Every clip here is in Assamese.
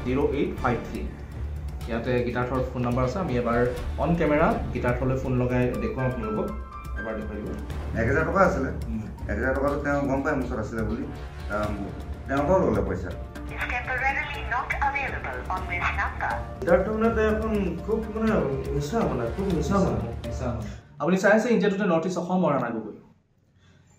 0853 ইয়াতে গীতাৰ্থৰ ফোন নম্বৰ আছে আমি এবাৰ অন কেমেৰা গীতাৰ্থলৈ ফোন লগাই দেখুৱাম আপোনালোকক এবাৰ দেখুৱাই দিব 1000 টকা আছিলে 1000 টকাটো তেওঁ গম পায় মুছত আছিলে বুলি তেওঁলোকৰ ল'লে পইচা গীতাৰ্থ মানে এখন খুব মানে মিছা আপুনি চাই আছে ইণ্ডিয়াটোতে নৰ্থ ইষ্ট অসমৰ ৰাণা গগৈ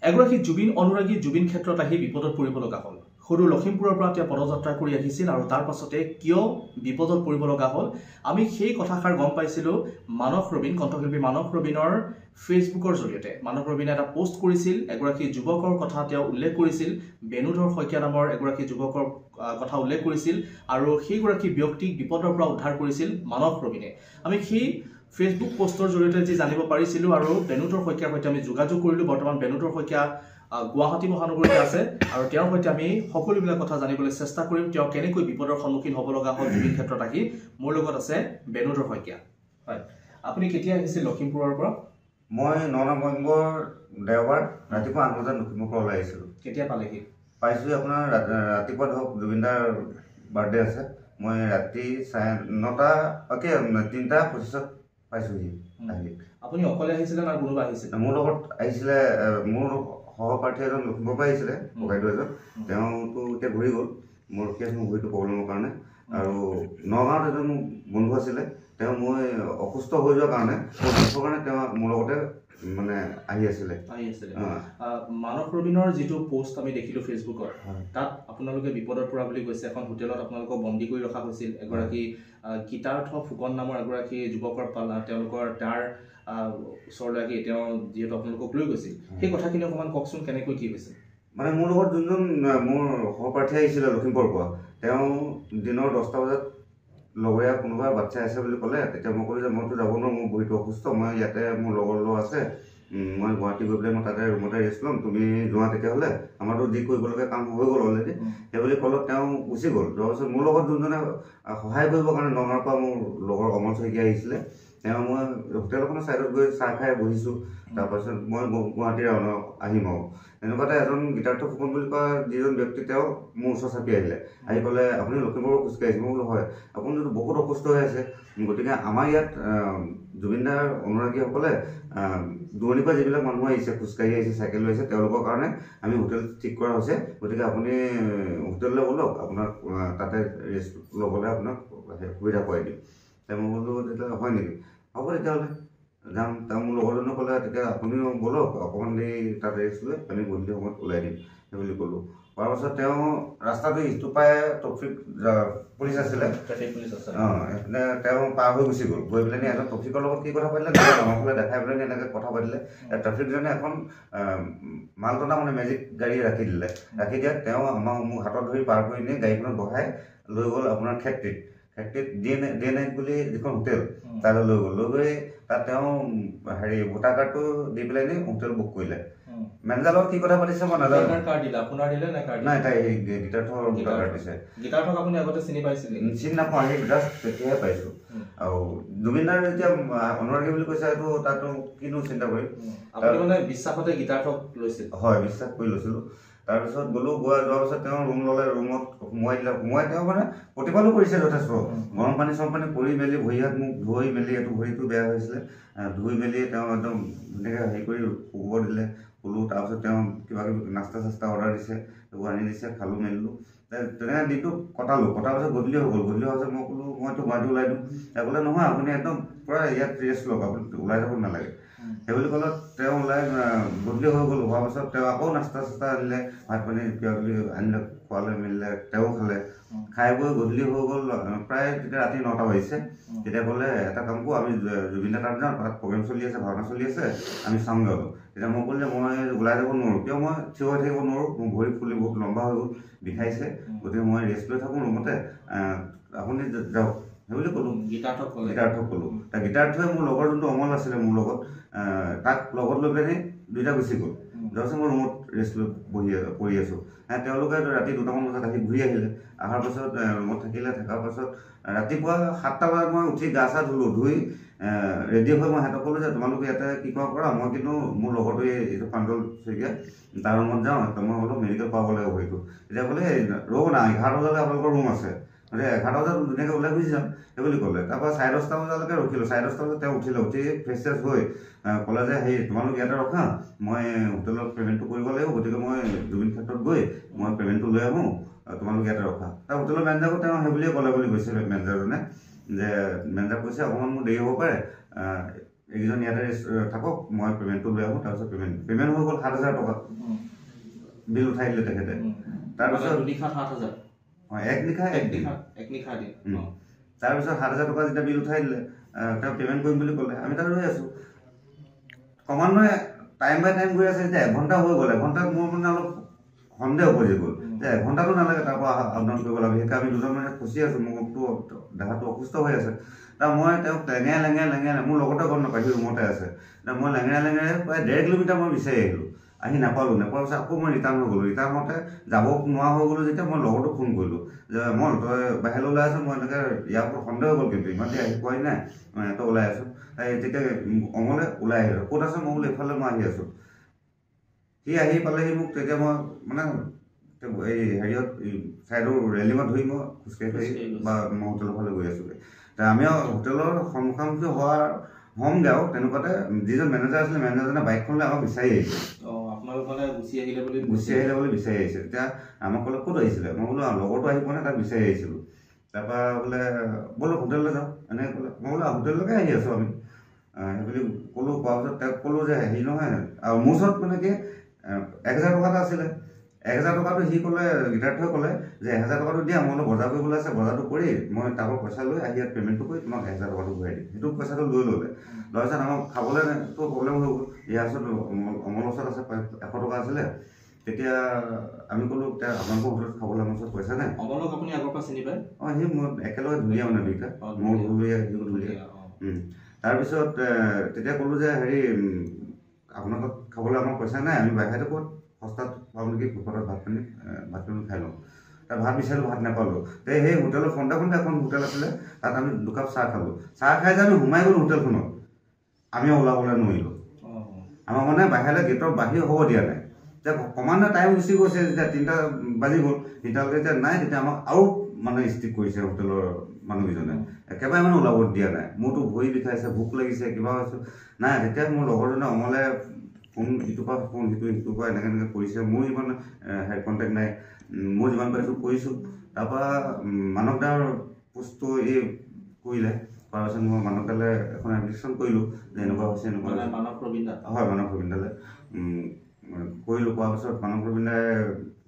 এগৰাকী জুবিন অনুৰাগী জুবিন ক্ষেত্ৰত আহি বিপদত পৰিব লগা হ'ল সৰু লখিমপুৰৰ পৰা তেওঁ পদযাত্ৰা কৰি আহিছিল আৰু তাৰ পাছতে কিয় বিপদত পৰিব লগা হ'ল আমি সেই কথাষাৰ গম পাইছিলোঁ মানস ৰবীন কণ্ঠশিল্পী মানস ৰবীনৰ ফেচবুকৰ জৰিয়তে মানস ৰবীনে এটা পোষ্ট কৰিছিল এগৰাকী যুৱকৰ কথা তেওঁ উল্লেখ কৰিছিল বেনুধৰ শইকীয়া নামৰ এগৰাকী যুৱকৰ কথা উল্লেখ কৰিছিল আৰু সেইগৰাকী ব্যক্তিক বিপদৰ পৰা উদ্ধাৰ কৰিছিল মানস ৰবীনে আমি সেই ফেচবুক পোষ্টৰ জৰিয়তে যি জানিব পাৰিছিলোঁ আৰু বেনুধৰ শইকীয়াৰ সৈতে আমি যোগাযোগ কৰিলোঁ বৰ্তমান বেনুধৰ শইকীয়া গুৱাহাটী মহানগৰীতে আছে আৰু তেওঁৰ সৈতে আমি সকলোবিলাক কথা জানিবলৈ চেষ্টা কৰিম তেওঁ কেনেকৈ বিপদৰ সন্মুখীন হ'ব লগা হ'ল জুবিন ক্ষেত্ৰত আহি মোৰ লগত আছে বেনুধৰ শইকীয়া হয় আপুনি কেতিয়া আহিছিল লখিমপুৰৰ পৰা মই 9 নৱেম্বৰ দেওবাৰ ৰাতিপুৱা 8 বজাত লখিমপুৰৰ পৰা ওলাই আহিছিলোঁ কেতিয়া পালেহি পাইছোঁ আপোনাৰ ৰাতিপুৱা ধৰক জুবিনদাৰ বাৰ্থডে আছে মই ৰাতি 9টা 3:25 পাইছোঁহি আহি আপুনি অকলে আহিছিলে না কোনোবা আহিছিল মোৰ লগত আহিছিলে মোৰ সহপাঠী এজন লখিমপুৰৰ পৰা আহিছিলে ককাইদেউ এজন তেওঁতো এতিয়া ঘূৰি গ'ল মোৰ ৰখি আছোঁ ভৰিটো প্ৰব্লেমৰ কাৰণে আৰু নগাঁৱত এজন বন্ধু আছিলে তেওঁ মই অসুস্থ হৈ যোৱাৰ কাৰণে তেওঁ মোৰ লগতে মানে আহি আছিলে মানস ৰবীনৰ যিটো পোষ্ট আমি দেখিলোঁ ফেচবুকত তাত আপোনালোকে বিপদত পৰা বুলি কৈছে এখন হোটেলত আপোনালোকক বন্দী কৰি ৰখা হৈছিল এগৰাকী গীতাৰ্থ ফুকন নামৰ এগৰাকী যুৱকৰ তেওঁলোকৰ তাৰ ওচৰলৈ আহি তেওঁ যিহেতু আপোনালোকক লৈ গৈছিল সেই কথাখিনি অকণমান কওকচোন কেনেকৈ কি হৈছে মানে মোৰ লগত যোনজন মোৰ সহপাঠী আহিছিলে লখিমপুৰৰ পৰা তেওঁ দিনৰ 10টা বজাত লগৰীয়া কোনোবা বাচ্ছা আছে বুলি ক'লে তেতিয়া মই ক'লোঁ যে মইতো যাব নোৱাৰোঁ মোৰ ভৰিটো অসুস্থ মই ইয়াতে মোৰ লগৰ আছে মই গুৱাহাটী গৈ পেলাই মই তাতে ৰুমতে ৰেষ্ট ল'ম তুমি যোৱা তেতিয়াহ'লে আমাৰতো যি কৰিবলগীয়া কাম হৈ গ'ল অলৰেডি সেইবুলি ক'লত তেওঁ গুচি গ'ল যোৱাৰ পাছত মোৰ লগত যোনজনে সহায় কৰিবৰ কাৰণে নগাঁৱৰ পৰা মোৰ লগৰ অমল শইকীয়া আহিছিলে তেওঁ মই হোটেলখনৰ ছাইডত গৈ চাহ খাই বহিছোঁ তাৰপাছত মই গুৱাহাটীৰ আহিম আৰু এনেকুৱাতে এজন গীতাৰ্থ ফুকন বুলি কোৱা যিজন ব্যক্তি তেওঁ মোৰ ওচৰ চাপি আহিলে আহি ক'লে আপুনি লখিমপুৰৰ খোজকাঢ়ি আহিছে মই বোলো হয় আপুনিতো বহুত অসুস্থ হৈ আছে গতিকে আমাৰ ইয়াত জুবিনদাৰ অনুৰাগীসকলে দূৰণিৰ পৰা যিবিলাক মানুহ আহিছে খোজকাঢ়ি আহিছে চাইকেল লৈ আহিছে তেওঁলোকৰ কাৰণে আমি হোটেল ঠিক কৰা হৈছে গতিকে আপুনি হোটেললৈ ব'লক আপোনাক তাতে ৰেষ্ট ল'বলৈ আপোনাক সুবিধা কৰাই দিম তেওঁ মই বোলো তেতিয়া হয় নেকি হ'ব তেতিয়াহ'লে যাম তেওঁ মোৰ লগৰজনে ক'লে তেতিয়া আপুনিও ব'লক অকণমান দেৰি তাত ৰেষ্ট লৈ আমি গধূলি সময়ত ওলাই দিম সেই বুলি ক'লোঁ কোৱাৰ পাছত তেওঁ ৰাস্তাটো ইটো পাই ট্ৰেফিক পুলিচ আছিলে তেওঁ পাৰ হৈ গুচি গ'ল গৈ পেলাই এজন ট্ৰেফিকৰ লগত কি কথা পাতিলে আমাৰ ফালে দেখাই পেলাই এনেকৈ কথা পাতিলে ট্ৰেফিকজনে এখন মালটনা মানে মেজিক গাড়ী ৰাখি দিলে ৰাখি দিয়াত তেওঁ মোক হাতত ধৰি পাৰ কৰি নি গাড়ীখনত বহাই লৈ গ'ল আপোনাৰ ফেক্টৰীত ডে নাইট বুলি যিখন হোটেল তালৈ লৈ গ'ল লৈ গৈ তাত তেওঁ ভোটাৰ কাৰ্ডটো দি পেলাই নি হোটেল বুক কৰিলে মেনেজাৰ লগত কি কথা পাতিছে মই নাজানো নাই তাই গীতাৰ্থৰ ভোটাৰ কাৰ্ড দিছে গীতাৰ্থক আপুনি আগতে চিনি পাইছিল চিনি নাপাওঁ সেই জাষ্ট তেতিয়াহে পাইছোঁ আৰু জুবিনদাৰ যেতিয়া অনুৰাগী বুলি কৈছে এইটো তাতো কিনো চিন্তা কৰিম আপুনি মানে বিশ্বাসতে গীতাৰ্থক লৈছিল হয় বিশ্বাস কৰি লৈছিলোঁ তাৰপিছত গ'লোঁ যোৱাৰ পাছত তেওঁ ৰুম ল'লে ৰুমত সোমোৱাই তেওঁ মানে প্ৰতিপালো কৰিছে যথেষ্ট গৰম পানী চৰম পানী কৰি মেলি ভৰি হাত মোক ধুই মেলি এইটো ভৰিটো বেয়া হৈছিলে ধুই মেলি তেওঁ একদম ধুনীয়াকৈ হেৰি কৰি শুব দিলে শুলোঁ তাৰপিছত তেওঁ কিবা কিবি নাস্তা চাস্তা অৰ্ডাৰ দিছে এইবোৰ আনি দিছে খালোঁ মেলিলোঁ তেনেকৈ দিনটো কটাৰ পাছত গধূলি হৈ গ'ল গধূলি হোৱাৰ পাছত মই ক'লোঁ মইতো গুৱাহাটী ওলাই দিওঁ তেওঁ ক'লে নহয় আপুনি একদম পূৰা ইয়াত ৰেষ্ট লওক আপুনি ওলাই যাব নালাগে সেই বুলি ক'লত তেওঁ ওলাই গধূলি হৈ গ'ল হোৱাৰ পাছত তেওঁ আকৌ নাস্তা চাস্তা আনিলে ভাত পানী কিবা কিবি আনিলে খোৱালে মেলিলে তেওঁ খালে খাই বৈ গধূলি হৈ গ'ল প্ৰায় তেতিয়া ৰাতি 9টা বাজিছে তেতিয়া ক'লে এটা কাম কৰোঁ আমি জুবিনদাৰ তাত যাওঁ তাত প্ৰগ্ৰেম চলি আছে ভাওনা চলি আছে আমি চামগৈ অলপ তেতিয়া মই ক'লোঁ যে মই ওলাই যাব নোৱাৰোঁ কিয় মই থিয় হৈ থাকিব নোৱাৰোঁ মোৰ ভৰি ফুলি বহুত লম্বা হৈ গ'ল বিষাইছে গতিকে মই ৰেষ্ট লৈ থাকোঁ ৰুমতে আপুনি যাওক সেই বুলি ক'লোঁ গীতাৰ্থক ক'লোঁ গীতাৰ্থই মোৰ লগৰ যোনটো অমল আছিলে মোৰ লগত তাক লগত লৈ পেলাই দুইটা গুচি গ'ল যোৱাৰ মই ৰুমত ৰেষ্ট লৈ পঢ়ি আছোঁ তেওঁলোকে ৰাতি 2টামান বজাত আহি ঘূৰি আহিলে অহাৰ পাছত ৰুমত থকাৰ পাছত ৰাতিপুৱা 7টা বজাত মই উঠি গা চা ধুলোঁ ধুই ৰেডি হৈ মই সিহঁতক ক'লোঁ যে তোমালোকে ইয়াতে কি কৰা মই কিন্তু মোৰ লগৰটো এইটো প্ৰাঞ্জল শইকীয়া তাৰ ৰুমত যাওঁ মই অলপ মেডিকেল পাব লাগিব সেইটো তেতিয়া ক'লে ৰ'ব না 11 বজালৈ আপোনালোকৰ ৰুম আছে 11টা বজাত ধুনীয়াকৈ ওলাই গুচি যাম সেই বুলি ক'লে। তাৰপৰা 10:30 বজালৈকে ৰখিলোঁ। 10:30 বজাত তেওঁ উঠিলে, উঠি ফ্ৰেছ ফ্ৰেছ হৈ ক'লে যে হেৰি তোমালোক ইয়াতে ৰখা, মই হোটেলত পে'মেণ্টটো কৰিব লাগিব, গতিকে মই জুবিন ক্ষেত্ৰত গৈ মই পে'মেণ্টটো লৈ আহোঁ, তোমালোক ইয়াতে ৰখা। তাৰ হোটেলৰ মেনেজাৰকো তেওঁ সেই বুলিয়ে ক'লে বুলি কৈছে মেনেজাৰজনে, যে মেনেজাৰ কৈছে অকণমান মোৰ দেৰি হ'ব পাৰে, এইকেইজন ইয়াতে থাকক, মই পে'মেণ্টটো লৈ আহোঁ। তাৰপিছত পে'মেণ্ট হৈ গ'ল 7,000 টকা বিল উঠাই দিলে তেখেতে। তাৰপিছত এক নিশা তাৰপিছত 7,000 টকা যেতিয়া বিল উঠাই দিলে, তেওঁ পে'মেণ্ট কৰিম বুলি ক'লে। আমি তাত ৰৈ আছোঁ। ক্ৰমান্বয়ে টাইম বাই টাইম গৈ আছে। যেতিয়া 1 ঘণ্টা হৈ গ'ল, 1 ঘণ্টাত মোৰ মানে অলপ সন্দেহ উপজি গ'ল যে 1 ঘণ্টাটো নালাগে তাৰ পৰা আপ ডাউন কৰিব লাগে। সেইকাৰণে আমি দুজন মানে ফচি আছোঁ, মোৰতো দেহাটো অসুস্থ হৈ আছে। মই তেওঁক লেঙেৰাই মোৰ লগতে গম নাপায়, সি ৰুমতে আছে। মই লেঙেৰাই প্ৰায় 1.5 কিলোমিটাৰ মই বিচাৰি আহিলোঁ, আহি নাপালোঁ। নোপোৱাৰ পিছত আকৌ মই ৰিটাৰ্ণ হৈ গ'লোঁ। ৰিটাৰ্ণ হওঁতে যাব নোৱাৰা হৈ গ'লোঁ যেতিয়া মই লগতো ফোন কৰিলোঁ যে মই তই বাহিৰলৈ ওলাই আছোঁ, মই এনেকৈ ইয়াৰ ওপৰত সন্দেহ হৈ গ'ল, কিন্তু ইমান দেৰি আহি পোৱাই নাই, তই ওলাই আছোঁ। তেতিয়া অমলে ওলাই আহিলোঁ, ক'ত আছে? মই বোলো এইফালে মই আহি আছোঁ। সি আহি পালেহি মোক, তেতিয়া মই মানে এই হেৰিয়ত ছাইডৰ ৰেলিঙত ধৰি মই খোজকাঢ়ি বা মই হোটেলৰ ফালে গৈ আছোঁ। আমি হোটেলৰ সন্মুখামুখি হ'মগৈ আৰু তেনেকুৱাতে যিজন মেনেজাৰ আছিলে, মেনেজাৰজনে বাইকখন লৈ আমাক বিচাৰি আহিছে। গুচি আহিলে বুলি বিচাৰি আহিছে। তেতিয়া আমাক ক'লে ক'ত আহিছিলে? মই বোলো লগৰটো আহি পোৱা নাই, তাক বিচাৰি আহিছিলোঁ। তাৰপৰা বোলে ব'লো হোটেললৈ যাওঁ, এনেকৈ ক'লে। মই বোলো হোটেললৈকে আহি আছোঁ আমি, সেই বুলি ক'লোঁ। কোৱাৰ পিছত তেওঁক ক'লোঁ যে হেৰি নহয়, আৰু মোৰ ওচৰত মানে কি 1,000 টকা এটা আছিলে। 1,000 টকাটো সি ক'লে, গীতাৰ্থই ক'লে যে 1,000 টকাটো দিয়া, মই অলপ বজাৰ কৰিবলৈ আছে, বজাৰটো কৰি মই তাৰ পৰা পইচা লৈ আহি ইয়াত পে'মেণ্টটো কৰি তোমাক 1,000 টকাটো ঘূৰাই দিম। সেইটো পইচাটো লৈ ল'লে। লোৱাৰ পিছত আমাক খাবলৈতো প্ৰব্লেম হৈ গ'ল। ইয়াৰ ওচৰত অমলৰ ওচৰত আছে 100 টকা আছিলে। তেতিয়া আমি ক'লোঁ এতিয়া আপোনালোকৰ হোটেলত খাবলৈ আমাৰ ওচৰত পইচা নাই। অমলক আপুনি আগৰ পৰা চিনি পায়? সি মোৰ একেলগে ধুনীয়া মানে দুইটা, মোৰ ধুলীয়া সিও ধুলীয়া। তাৰপিছত তেতিয়া ক'লোঁ যে হেৰি আপোনাৰ তাত খাবলৈ আমাৰ পইচা নাই, আমি বাহিৰতে ক'ত সস্তাত পাম নেকি, ফুকটত ভাত পানী খাই লওঁ। তাত ভাত বিচাৰিলোঁ, ভাত নাপালোঁ। সেই হোটেলৰ ফ্ৰণ্টে এখন হোটেল আছিলে, তাত আমি 2 কাপ চাহ খালোঁ। চাহ খাই যে আমি সোমাই গ'লোঁ হোটেলখনত, আমি ওলাবলৈ নোৱাৰিলোঁ। আমাক মানে বাহিৰলৈ গেটৰ বাহিৰ হ'ব দিয়া নাই। এতিয়া ক্ৰমান্বয়ে টাইম গুচি গৈছে, যেতিয়া 3টা বাজি গ'ল, তেতিয়ালৈকে যেতিয়া নাই, তেতিয়া আমাক আৰু মানে ষ্ট্ৰিক কৰিছে হোটেলৰ মানুহকেইজনে, একেবাৰে মানে ওলাব দিয়া নাই। মোৰতো ভৰি বিষাইছে, ভোক লাগিছে, কিবা হৈছে নাই। তেতিয়া মোৰ লগৰজনে অমলে ফোন ইটোৰ পৰা ফোন সিটোৰ পৰা এনেকৈ কৰিছে। মোৰ ইমান কণ্টেক্ট নাই, মই যিমান পাৰিছোঁ কৰিছোঁ। তাৰপৰা মানৱদাৰ পোষ্টটো এই কৰিলে, কৰাৰ পাছত মই মানৱদালৈ এখন এপ্লিকেশ্যন কৰিলোঁ যে এনেকুৱা হৈছে, এনেকুৱা হয় মানৱ প্ৰবীণ কৰিলোঁ। কোৱাৰ পাছত মানৱ প্ৰবীণে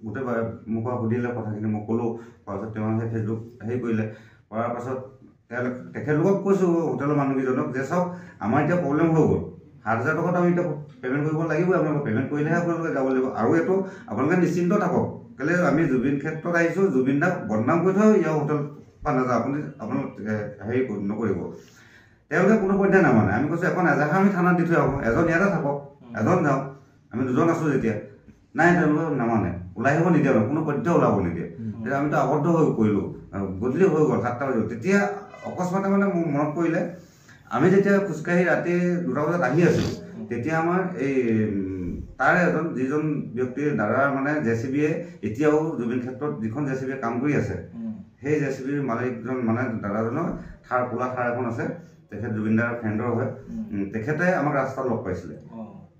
গোটেই মোৰ পৰা সুধিলে কথাখিনি, মই ক'লোঁ। কোৱাৰ পাছত তেওঁ সেই ফেচবুক হেৰি কৰিলে। কৰাৰ পাছত তেখেতলোকক কৈছোঁ হোটেলৰ মানুহকেইজনক যে চাওক, আমাৰ এতিয়া প্ৰব্লেম হৈ গ'ল, 7,000 টকাত আমি এতিয়া পে'মেণ্ট কৰিব লাগিবই, আপোনালোকে পে'মেণ্ট কৰিলেহে আপোনালোকে যাব লাগিব। আৰু এইটো আপোনালোকে নিশ্চিন্ত থাকক, কেলৈ আমি জুবিন ক্ষেত্ৰত আহিছোঁ, জুবিন দাক বদনাম কৰি থৈ ইয়াৰ হোটেল পৰা নাযাওঁ, আপোনালোকে হেৰি নকৰিব। তেওঁলোকে কোনো পধ্যে নামানে। আমি কৈছোঁ এখন এজাহাৰ আমি থানাত দি থৈ আহোঁ, এজন ইয়াতে থাকক, এজন যাওঁ, আমি 2জন আছোঁ যেতিয়া। নাই, তেওঁলোকে নামানে, ওলাই আহিব নিদিয়ে, কোনো পধ্যে ওলাব নিদিয়ে। তেতিয়া আমিতো আবদ্ধ হৈ পৰিলোঁ, গধূলি হৈ গ'ল, 7টা বাজিল। তেতিয়া অকস্মাতে মানে মোৰ মনত পৰিলে, আমি যেতিয়া খোজকাঢ়ি ৰাতি 2টা বজাত আহি আছিলোঁ, তেতিয়া আমাৰ এই তাৰে যিজন ব্যক্তিৰ দাদাৰ মানে JCBয়ে এতিয়াও জুবিন ক্ষেত্ৰত যিখন JCBয়ে কাম কৰি আছে, সেই JCBৰ মালিকজন মানে দাদাজনৰ ক'লা থাৰ এখন আছে। তেখেত জুবিন দাৰ ফ্ৰেণ্ডৰ হয়। তেখেতে আমাক ৰাস্তাত লগ পাইছিলে।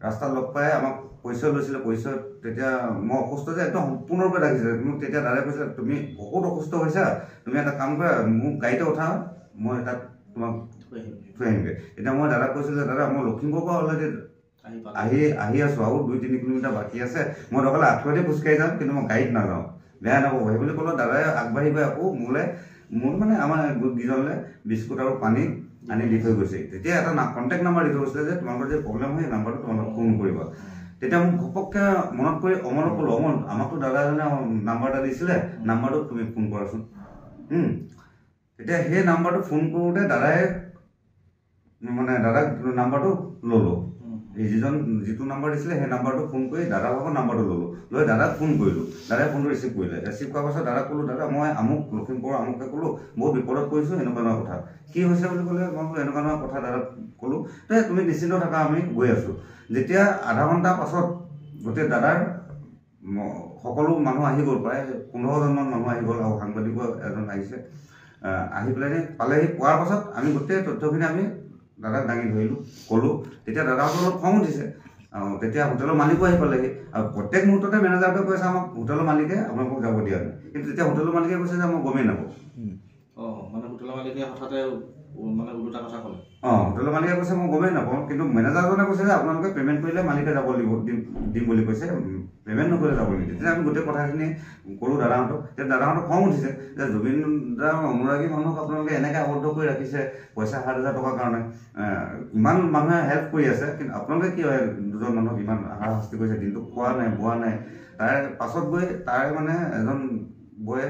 ৰাস্তাত লগ পাই আমাক পৰিচয় লৈছিলে। পৰিচয় তেতিয়া মই অসুস্থ যে একদম সম্পূৰ্ণৰূপে ৰাখিছিলে। মোক তেতিয়া দাদাই কৈছিলে, তুমি বহুত অসুস্থ হৈছা, তুমি এটা কাম কৰা, মোক গাড়ীতে উঠা, মই তাত তোমাক থৈ আহিমগৈ। এতিয়া মই দাদাক কৈছিলোঁ যে দাদা, মই লখিমপুৰৰ পৰা অলৰেডি আহি আছোঁ, আৰু 2-3 কিলোমিটাৰ বাকী আছে, মই দৰকাৰ আঁঠুৱাতে খোজকাঢ়ি যাম, কিন্তু মই গাড়ীত নাযাওঁ, বেয়া নাপাব। সেই বুলি ক'লোঁ। দাদাই আগবাঢ়ি গৈ আকৌ মোৰ মানে আমাৰ গোটকেইজনলৈ বিস্কুট আৰু পানী আনি দি থৈ গৈছে। তেতিয়া এটা কণ্টেক্ট নাম্বাৰ দি থৈ গৈছিলে যে তোমালোকৰ যে প্ৰব্লেম হয়, সেই নাম্বাৰটো তোমালোক ফোন কৰিবা। তেতিয়া মোক ঘপককৈ মনত কৰি অমলক ক'লোঁ, অমল আমাকতো দাদাজনে নাম্বাৰ এটা দিছিলে, নাম্বাৰটো তুমি ফোন কৰাচোন। তেতিয়া সেই নাম্বাৰটো ফোন কৰোঁতে দাদাক নাম্বাৰটো ল'লোঁ। এই যিটো নাম্বাৰ দিছিলে সেই নাম্বাৰটো ফোন কৰি দাদাৰ ভাগৰ নাম্বাৰটো ল'লোঁ, লৈ দাদাক ফোন কৰিলোঁ। দাদাই ফোনটো ৰিচিভ কৰিলে। ৰিচিভ কৰাৰ পাছত দাদাক ক'লোঁ, দাদা মই আমুক লখিমপুৰৰ আমুকে ক'লোঁ, বহুত বিপদত পৰিছোঁ, এনেকুৱা কথা কি হৈছে বুলি ক'লে। মই বোলো এনেকুৱা কথা দাদাক ক'লোঁ। তুমি নিশ্চিন্ত থাকা, আমি গৈ আছোঁ। যেতিয়া আধা ঘণ্টা পাছত গোটেই দাদাৰ সকলো মানুহ আহি গ'ল, প্ৰায় 15জনমান মানুহ আহি গ'ল আৰু সাংবাদিকো এজন আহিছে। আহি পেলাই পালেহি, পোৱাৰ পাছত আমি গোটেই তথ্যখিনি আমি দাদাক দাঙি ধৰিলোঁ, ক'লোঁ। তেতিয়া দাদাহঁতৰ অলপ খং উঠিছে। তেতিয়া হোটেলৰ মালিকো আহি পালেহি আৰু প্ৰত্যেক মুহূৰ্ততে মেনেজাৰটোৱে কৈছে আমাক হোটেলৰ মালিকে আপোনালোকক যাব দিয়া নাই, কিন্তু তেতিয়া হোটেলৰ মালিকে কৈছে যে মই গমেই নাপাওঁ। মানে হোটেলৰ মালিকে হঠাতে মানে ওলোটা কথা ক'লে। হোটেলৰ মালিকে কৈছে মই গমেই নাপাওঁ, কিন্তু মেনেজাৰজনে কৈছে যে আপোনালোকে পে'মেণ্ট কৰিলে মালিকে যাব দিম বুলি কৈছে, পে'মেণ্ট নকৰিলে যাব নিদিয়ে। তেতিয়া আমি গোটেই কথাখিনি ক'লোঁ দাদাহঁতক। তেতিয়া দাদাহঁতক খং উঠিছে যে জুবিন দাৰ অনুৰাগী মানুহক আপোনালোকে এনেকৈ আবদ্ধ কৰি ৰাখিছে পইচা 7,000 টকাৰ কাৰণে। ইমান মানুহে হেল্প কৰি আছে, কিন্তু আপোনালোকে কি হয় দুজন মানুহক ইমান হাৰাশাস্তি কৰিছে, দিনটো খোৱা নাই বোৱা নাই। তাৰ পাছত গৈ তাৰে মানে এজন বয়ে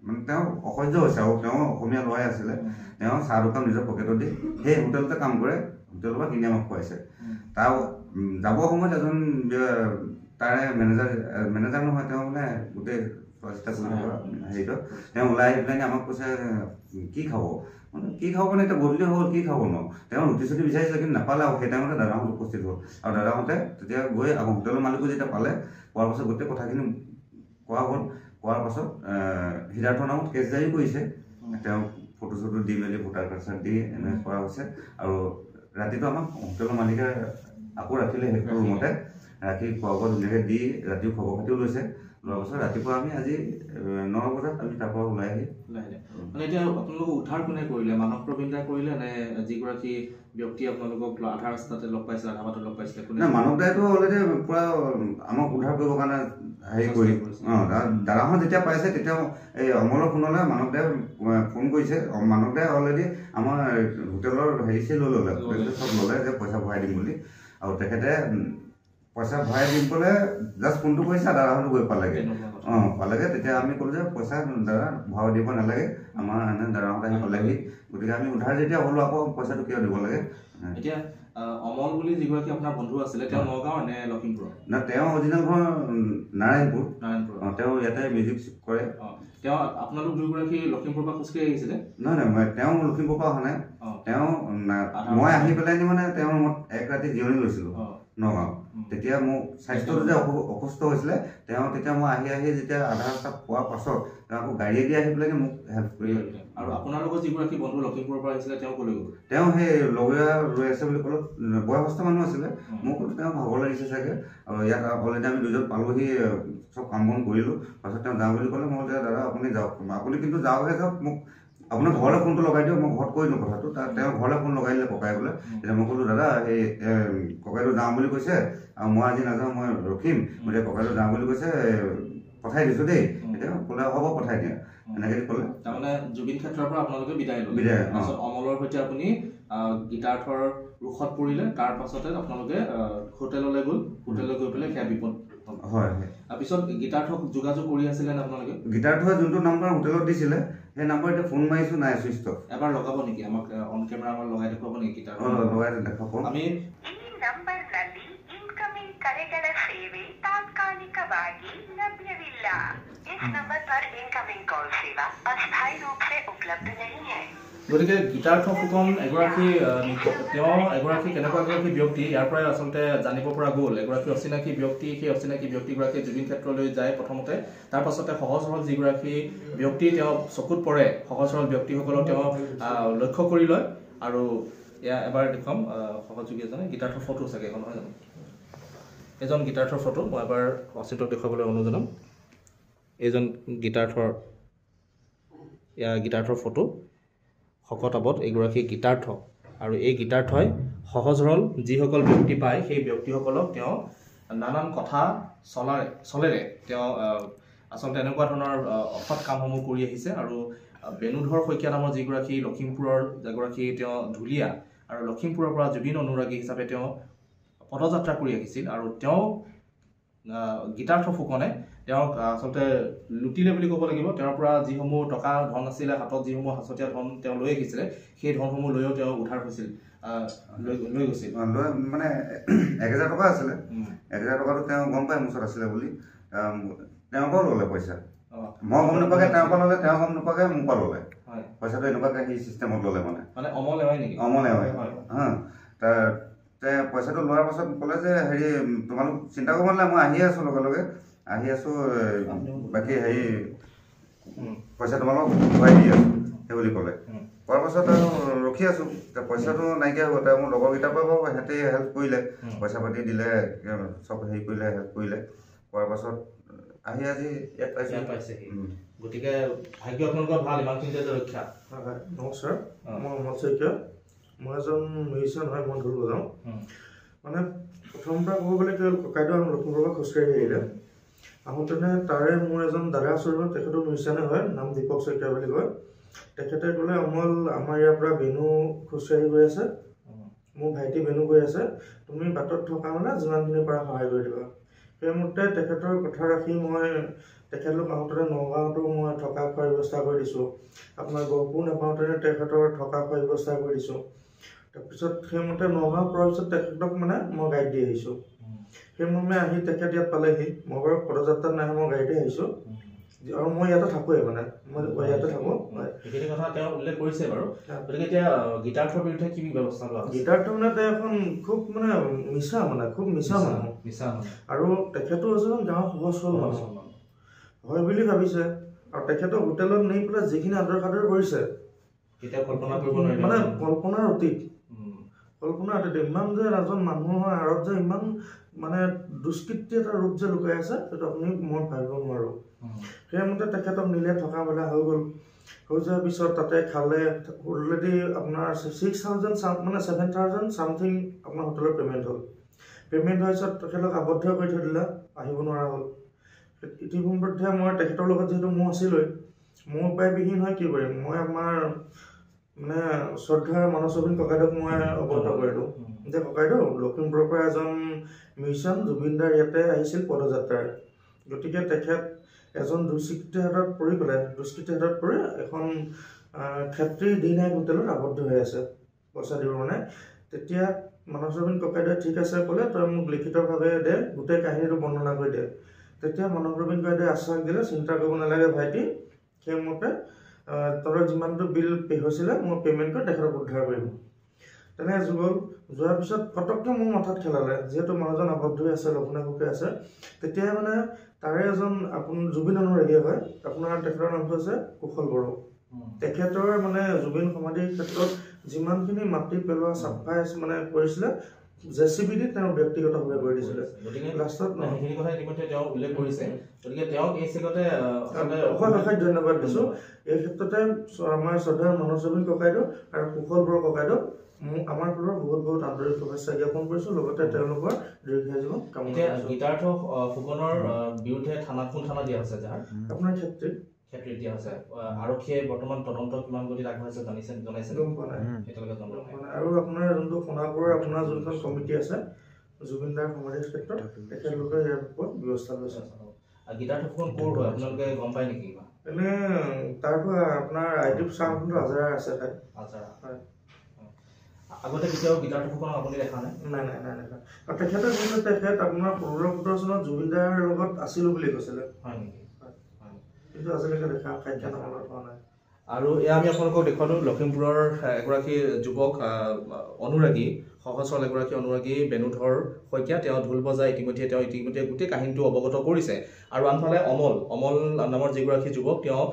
মানে তেওঁ অসহ্য হৈছে, আৰু তেওঁ অসমীয়া ল'ৰাই আছিলে। তেওঁ চাহ দোকান নিজৰ পকেটত দি সেই হোটেলতে কাম কৰে, হোটেলৰ পৰা কিনি আমাক খুৱাইছে। তাৰ যাবৰ সময়ত এজন তাৰে মেনেজাৰ নহয়, তেওঁ মানে গোটেই চোৱা চিতা কৰি হেৰিটো তেওঁ ওলাই আহি পেলাই আমাক কৈছে কি খাব, মানে কি খাব মানে এতিয়া গধূলি হ'ল কি খাব ন। তেওঁ ৰুটি চুটি বিচাৰিছিলে কিন্তু নাপালে, আৰু সেই টাইমতে দাদাহঁত উপস্থিত হ'ল। আৰু দাদাহঁতে তেতিয়া গৈ আকৌ হোটেলৰ মালিকো যেতিয়া পালে, পোৱাৰ পাছত গোটেই কথাখিনি কোৱা হ'ল। কোৱাৰ পাছত সিদ্ধাৰ্থৰ নামত কেছ জাৰি কৰিছে। তেওঁ ফটো চটো দি মেলি ভোটাৰ কাৰ্ড চাৰ্ড দি এনেকৈ কৰা হৈছে। আৰু ৰাতিটো আমাক হোটেলৰ মালিকে আকৌ ৰাখিলে সেইটো ৰুমতে, ৰাখি খোৱা বোৱা ধুনীয়াকৈ দি ৰাতিও খবৰ খাতিও লৈছে। লোৱাৰ পাছত ৰাতিপুৱা আমি আজি 9 বজাত আমি তাৰ পৰা ওলাই আহি মানে এতিয়া আপোনালোকক উদ্ধাৰ কোনে কৰিলে? মানৱ প্ৰবীণ দাই কৰিলে নে যিগৰাকী ব্যক্তি আপোনালোকক আধা ৰাস্তাতে লগ পাইছিলে, আধা বাটত লগ পাইছিলে? মানৱ দাইতো অলৰেডি পুৰা আমাক উদ্ধাৰ কৰিবৰ কাৰণে হেৰি কৰি দাদাহঁত যেতিয়া পাইছে তেতিয়া এই অমলৰ ফোনলৈ মানৱ দাই ফোন কৰিছে। মানৱ দাই অলৰেডি আমাৰ হোটেলৰ হেৰি লৈ ল'লে, চব ল'লে যে পইচা ভৰাই দিম বুলি। আৰু তেখেতে পইচা ভৰাই দিম ক'লে জাষ্ট ফোনটো কৰিছে, দাদাহঁতো গৈ পালেগৈ। পালেগৈ। তেতিয়া আমি ক'লোঁ যে পইচা দাদা ভৰাই দিব নালাগে, আমাৰ এনে দাদাহঁত আহি পালেহি। গতিকে আমি উদ্ধাৰ যেতিয়া হ'লোঁ আকৌ পইচাটো কিয় দিব লাগে। এতিয়া অমল বুলি যিগৰাকী আপোনাৰ বন্ধু আছিলে, তেওঁ নগাঁও নে লখিমপুৰ? না, তেওঁ অৰিজিনেল ঘৰ নাৰায়ণপুৰ। তেওঁ ইয়াতে মিউজিক কৰে। তেওঁ আপোনালোক দুয়োগৰাকী লখিমপুৰৰ পৰা খোজকাঢ়ি আহিছিলে? নহয়, তেওঁ লখিমপুৰৰ পৰা অহা নাই। তেওঁ মই আহি পেলাই মানে তেওঁৰ ৰুমত এক ৰাতি জিৰণি লৈছিলোঁ নগাঁও। তেতিয়া মোক স্বাস্থ্যটো যে অসুস্থ হৈছিলে, তেতিয়া মই আহি যেতিয়া আধা ৰাস্তা পোৱাৰ পাছত তেওঁ আকৌ গাড়ীয়েদি আহি পেলাই মোক হেল্প কৰিলে। আৰু আপোনাৰ লগত যিগৰাকী বন্ধু লখিমপুৰৰ পৰা আহিছিলে তেওঁ ক'লৈ গ'ল? তেওঁ সেই লগৰীয়া ৰৈ আছে বুলি ক'লো, বয়সস্থ মানুহ আছিলে। মই ক'লো তেওঁ ভাগৰ লাগিছে চাগে, আৰু ইয়াত অলৰেডি আমি দুজন পালোহি, চব কাম বন কৰিলোঁ। পাছত তেওঁ যাওঁ বুলি ক'লে। মই দাদা আপুনি যাওক, আপুনি কিন্তু যাওকহে যাওক, মোক আপোনাৰ ঘৰলৈ ফোনটো লগাই দিয়ক, মই ঘৰত কৈ দিওঁ কথাটো। তেওঁ ঘৰলৈ ফোন লগাই দিলে ককাই বোলে। তেতিয়া মই ক'লোঁ দাদা এই ককাইটো যাওঁ বুলি কৈছে, আৰু মই আজি নাযাওঁ, মই ৰখিম, গতিকে ককাইটো যাওঁ বুলি কৈছে, পঠাই দিছোঁ দেই। এতিয়া ক'লে হ'ব পঠাই দিয়া, এনেকৈ ক'লে। তাৰমানে জুবিন ক্ষেত্ৰৰ পৰা আপোনালোকে বিদায় ল'লে। তাৰপিছত অমলৰ সৈতে আপুনি গীতাৰ্থৰ ৰোষত পৰিলে। তাৰ পাছতে আপোনালোকে হোটেললৈ গ'ল, হোটেললৈ গৈ পেলাই সেয়া বিপদ হয়। তাৰপিছত গীতাৰ্থক যোগাযোগ কৰি আছিলে নে আপোনালোকে? গীতাৰ্থই যোনটো নাম্বাৰ হোটেলত দিছিলে সেই নাম্বাৰ এতিয়া ফোন মাৰিছোঁ, নাই, চুইচ অফ। এবাৰ লগাব নেকি আমাক অন কেমেৰা আমাৰ লগাই দেখুৱাব নেকি গীতাৰ্থ? লগাই দেখাব। আমি ನಂಬರ್ನಲ್ಲಿ ಇನ್ಕಮಿಂಗ್ ಕರೆಗಳ ಸೇವೆ ತಾತ್ಕಾಲಿಕವಾಗಿ ಲಭ್ಯವಿಲ್ಲ. इस नंबर पर इनकमिंग कॉल सेवा अस्थायी रूप से उपलब्ध नहीं है। গতিকে গীতাৰ্থ ফুকন এগৰাকী কেনেকুৱা এগৰাকী ব্যক্তি, ইয়াৰ পৰাই আচলতে জানিব পৰা গ'ল। এগৰাকী অচিনাকি ব্যক্তি, সেই অচিনাকি ব্যক্তিগৰাকী জুবিন ক্ষেত্ৰলৈ যায় প্ৰথমতে। তাৰ পাছতে সহজ সৰল যিগৰাকী ব্যক্তি তেওঁ চকুত পৰে, সহজ সৰল ব্যক্তিসকলক তেওঁ লক্ষ্য কৰি লয়। আৰু এয়া এবাৰ দেখুৱাম সহযোগী এজনে গীতাৰ্থৰ ফটো চাগে এখন, নহয় জানো? এজন গীতাৰ্থৰ ফটো মই এবাৰ অচিন্তক দেখুৱাবলৈ অনুৰোধ জনাম। এইজন গীতাৰ্থৰ ফটো, শকত আবত এগৰাকী গীতাৰ্থ। আৰু এই গীতাৰ্থই সহজ সৰল যিসকল ব্যক্তি পায় সেই ব্যক্তিসকলক তেওঁ নানান কথা চলেৰে তেওঁ আচলতে এনেকুৱা ধৰণৰ অসৎ কামসমূহ কৰি আহিছে। আৰু বেণুধৰ শইকীয়া নামৰ যিগৰাকী লখিমপুৰৰ এগৰাকী তেওঁ ঢুলীয়া, আৰু লখিমপুৰৰ পৰা জুবিন অনুৰাগী হিচাপে তেওঁ পদযাত্ৰা কৰি আহিছিল। আৰু তেওঁ গীতাৰ্থ ফুকনে তেওঁক আচলতে লুটিলে বুলি ক'ব লাগিব। তেওঁৰ পৰা যিসমূহ টকা ধন আছিলে, হাতত যিসমূহ সাঁচতীয়া ধন তেওঁ লৈ আহিছিলে, সেই ধনসমূহ লৈও তেওঁ উদ্ধাৰ হৈছিল, লৈ গৈছিল। মানে 1000 টকা আছিলে, 1000 টকাটো তেওঁ গম পায় মোৰ ওচৰত আছিলে বুলি, তেওঁৰ পৰা ল'লে পইচা। মই গম নাপাকে তেওঁৰ পৰা ল'লে, তেওঁ গম নাপাকে মোৰ পৰা ল'লে পইচাটো। এনেকুৱাকে সি চিষ্টেমত ল'লে, মানে অমলে হয় নেকি? অমলে হয়। পইচাটো লোৱাৰ পাছত ক'লে যে হেৰি তোমালোক চিন্তা কৰিব নালাগে, মই আহি আছোঁ লগে লগে। আহি আছোঁ বাকী হেৰি পইচা তোমালোকক ঘূৰাই দি আছোঁ সেই বুলি ক'লে কোৱাৰ পাছত আৰু ৰখি আছোঁ এতিয়া পইচাটো নাইকিয়া হ'ব এতিয়া মোৰ লগৰকেইটাৰ পৰা বাৰু সিহঁতে হেল্প কৰিলে পইচা পাতি দিলে চব হেৰি কৰিলে হেল্প কৰিলে কোৱাৰ পাছত আহি আজি ইয়াত পাইছেহি গতিকে ভাগ্য আপোনালোকৰ ভাল ইমানখিনি যে ৰক্ষা হয় নমস্কাৰ মই অমল শইকীয়া মই এজন মিউজিচিয়ান হয় মই ঢোল বজাওঁ মানে প্ৰথমৰ পৰা ক'ব গ'লে কি হ'ল ককাইদেউ লখিমপুৰৰ পৰা খোজকাঢ়ি আহিলে আহোঁতেনে তাৰে মোৰ এজন দাদা আছোঁ তেখেতো মিউজিচিয়ানে হয় নাম দীপক শইকীয়া বুলি কয় তেখেতে ক'লে অমল আমাৰ ইয়াৰ পৰা বেনু খোজকাঢ়ি গৈ আছে মোৰ ভাইটি বেনু গৈ আছে তুমি বাটত থকা মানে যিমানখিনি পৰা সহায় কৰি দিবা সেইমতে তেখেতৰ কথা ৰাখি মই তেখেতলোক আহোঁতে নগাঁৱতো মই থকা খোৱাৰ ব্যৱস্থা কৰি দিছোঁ আপোনাৰ গহপুৰ নাপাওঁতে তেখেতৰ থকা খোৱাৰ ব্যৱস্থা কৰি দিছোঁ তাৰপিছত সেইমতে নগাঁও পোৱাৰ পিছত তেখেতক মানে মই গাইড দি আহিছোঁ সেইমৰ্মে আহি তেখেত ইয়াত পালেহি মই বাৰু পদযাত্ৰাত নাহে মই গাড়ীতে আহিছোঁ আৰু মই ইয়াতে থাকোঁৱেই মানে মই ইয়াতে থাকোঁ সেইখিনি কথা তেওঁ উল্লেখ কৰিছে বাৰু গতিকে এতিয়া গীতাৰ্থৰ বিৰুদ্ধে কি ব্যৱস্থা লোৱা গীতাৰ্থ মানে তেওঁ এখন খুব মানে মিছা মানুহ আৰু তেখেতো এজন গাঁৱৰ সহজ সৰল মানুহ হয় বুলি ভাবিছে আৰু তেখেতৰ হোটেলত নি পেলাই যিখিনি আদৰ সাদৰ কৰিছে মানে কল্পনাৰ অতীত ইমান যে এজন মানুহৰ আঁৰত যে ইমান মানে দুষ্কৃতি এটা ৰূপ যে লুকাই আছে সেইটো আপুনি মই ভাবিব নোৱাৰোঁ সেইমতে তেখেতক নিলে থকা মেলা হৈ গ'ল হৈ যোৱাৰ পিছত তাতে খালে অলৰেডি আপোনাৰ 6,000 মানে 7,000 চামথিং আপোনাৰ হোটেলৰ পে'মেণ্ট হ'ল পে'মেণ্ট হোৱাৰ পিছত তেখেতক আবদ্ধ কৰি থৈ দিলে আহিব নোৱাৰা হ'ল ইতিমধ্যে মই তেখেতৰ লগত যিহেতু মোৰ আছিলেই মোৰ উপায়বিহীন হয় কি কৰিম মই আমাৰ মানে শ্ৰদ্ধা মানস জুবিন ককাইদেউক মই অৱগত কৰিলোঁ যে ককাইদেউ লখিমপুৰৰ পৰা এজন মিউজিচিয়ান জুবিনদাৰ ইয়াতে আহিছিল পদযাত্ৰাৰ গতিকে তেখেত এজন দুষ্কৃতিৰ হাতত পৰি এখন ক্ষেত্ৰী D9 হোটেলত আবদ্ধ হৈ আছে পইচা দিব মানে তেতিয়া মানস জুবিন ককাইদেৱে ঠিক আছে ক'লে তই মোক লিখিতভাৱে দে গোটেই কাহিনীটো বৰ্ণনা কৰি দে তেতিয়া মানস জুবিন ককাইদেৱে আশ্বাস দিলে চিন্তা কৰিব নালাগে ভাইটি সেইমতে তোৰ যিমানটো বিল পে হৈছিলে মই পে'মেণ্ট কৰি তেখেতক উদ্ধাৰ কৰিম তেনে যুগল যোৱাৰ পিছত ফটককৈ মোৰ মাথাত খেলালে যিহেতু মানুহজন আবদ্ধ হৈ আছে লঘোণাভোকে আছে তেতিয়া মানে তাৰে এজন জুবিন অনুৰাগী হয় আপোনাৰ তেখেতৰ নামটো আছে কুশল বড়ো তেখেতৰ মানে জুবিন সমাধিৰ ক্ষেত্ৰত যিমানখিনি মাটি পেলোৱা চাফাই মানে কৰিছিলে জেচিবি দি তেওঁ ব্যক্তিগতভাৱে কৰি দিছিলে লাষ্টত সেইখিনি কথা ইতিমধ্যে তেওঁ উল্লেখ কৰিছে গতিকে তেওঁক এই চেগতে অশেষ ধন্যবাদ দিছোঁ এই ক্ষেত্ৰতে আমাৰ শ্ৰদ্ধা মানস জুবিন ককাইদেউ আৰু কুশল বড়ো ককাইদেউ আমাৰ ফালৰ বহুত আন্তৰিক শুভেচ্ছা জ্ঞাপন কৰিছোঁ লগতে তেওঁলোকৰ দীৰ্ঘায়ু জীৱন কামনা কৰিছোঁ গীতাৰ্থ ফুকনৰ বিৰুদ্ধে কোন থানা দিয়া হৈছে যাৰ আপোনাৰ ক্ষেত্ৰত দিয়া হৈছে আৰক্ষীয়ে বৰ্তমান তদন্ত কিমান গতিত আগবাঢ়িছে জনাইছে গম পোৱা নাই আৰু আপোনাৰ যোনটো সোণাপুৰৰ আপোনাৰ যোনখন কমিটি আছে জুবিনদাৰ সমাধিৰ ক্ষেত্ৰত তেখেতলোকে ইয়াৰ ওপৰত ব্যৱস্থা লৈছে গীতাৰ্থ ফুকন ক'ৰ হয় আপোনালোকে গম পায় নেকি এনে তাৰ পৰা আপোনাৰ আইটি চাউণ্ডটো আজাৰা আছে তাত হয় আগতে কেতিয়াও গীতাৰ্থ ফুকনক আপুনি দেখা নাই নাই আৰু তেখেতৰ কিন্তু তেখেত আপোনাৰ 16-17 চনত জুবিনদাৰ লগত আছিলোঁ বুলি কৈছিলে হয় নেকি কিন্তু আজিলৈকে দেখা সাক্ষাৎ হোৱা নাই আৰু এয়া আমি আপোনালোকক দেখুৱালোঁ লখিমপুৰৰ এগৰাকী যুৱক অনুৰাগী সহজ সৰল এগৰাকী অনুৰাগী বেনুধৰ শইকীয়া তেওঁ ঢোল বজাই ইতিমধ্যে গোটেই কাহিনীটো অৱগত কৰিছে আৰু আনফালে অমল নামৰ যিগৰাকী যুৱক তেওঁ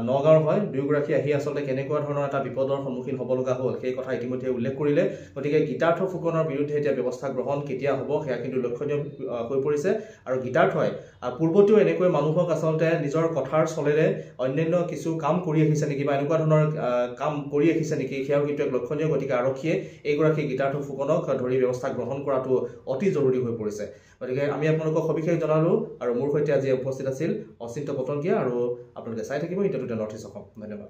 নগাঁৱৰ হয় দুয়োগৰাকী আহি আচলতে কেনেকুৱা ধৰণৰ এটা বিপদৰ সন্মুখীন হ'ব লগা হ'ল সেই কথা ইতিমধ্যে উল্লেখ কৰিলে গতিকে গীতাৰ্থ ফুকনৰ বিৰুদ্ধে এতিয়া ব্যৱস্থা গ্ৰহণ কেতিয়া হ'ব সেয়া কিন্তু লক্ষণীয় হৈ পৰিছে আৰু গীতাৰ্থই পূৰ্বতেও এনেকৈ মানুহক আচলতে নিজৰ কথাৰ চলেৰে অন্যান্য কিছু কাম কৰি আহিছে নেকি বা এনেকুৱা ধৰণৰ কাম কৰি আহিছে নেকি সেয়াও কিন্তু এক লক্ষণীয় গতিকে আৰক্ষীয়ে এইগৰাকী গীতাৰ্থ ফুকনক ধৰি ব্যৱস্থা গ্ৰহণ কৰাটো অতি জৰুৰী হৈ পৰিছে গতিকে আমি আপোনালোকক সবিশেষ জনালোঁ আৰু মোৰ সৈতে আজি উপস্থিত আছিল অচিন্ত পতংগীয়া আৰু আপোনালোকে চাই থাকিব ইণ্টাৰনেট নৰ্থ ইষ্ট অসম ধন্যবাদ